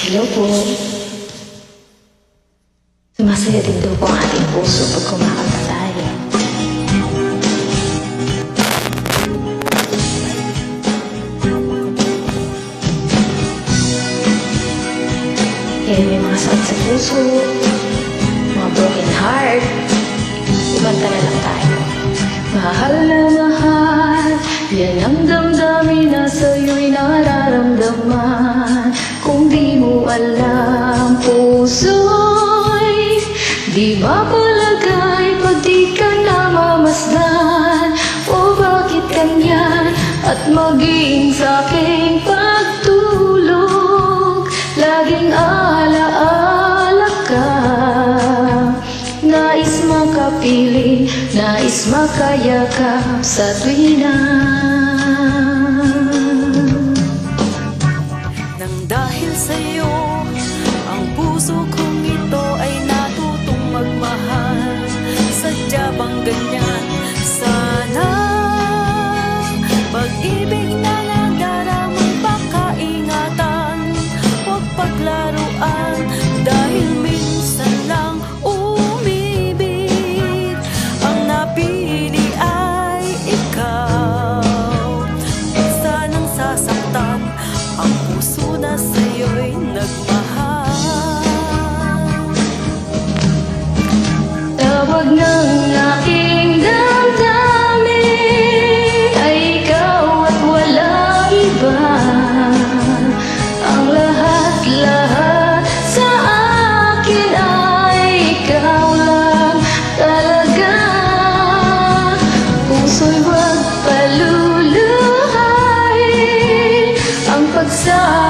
Hello po. Sumasaya din daw po ang ating puso pag kumakanta tayo. Kaya may mga sakit sa puso, mga broken heart, kumanta na lang tayo. Mahal na mahal, yan ang damdamin na sa'yo'y nararamdaman. Kung di mo alam, puso'y di mapalagay pag di ka namamasdan. O bakit ganyan? At maging sa'king pagtulog, laging alaala ka. Nais makapiling, nais makayakap sa tuwina. Nang dahil sa'yo, ang puso kong ito ay natutong magmahal. Sadya bang ganyan? Sana pag-ibig na nadaramang pakaingatan, huwag paglaruan, dahil minsan lang umibig. Ang napili ay ikaw. Minsan ang sasaktan ang puso na sa'yo'y nagmahal. Tawag ng aking damdamin ay ikaw at walang iba. Ang lahat-lahat sa akin ay ikaw lang talaga. Puso'y huwag paluluhain ang pagsasama.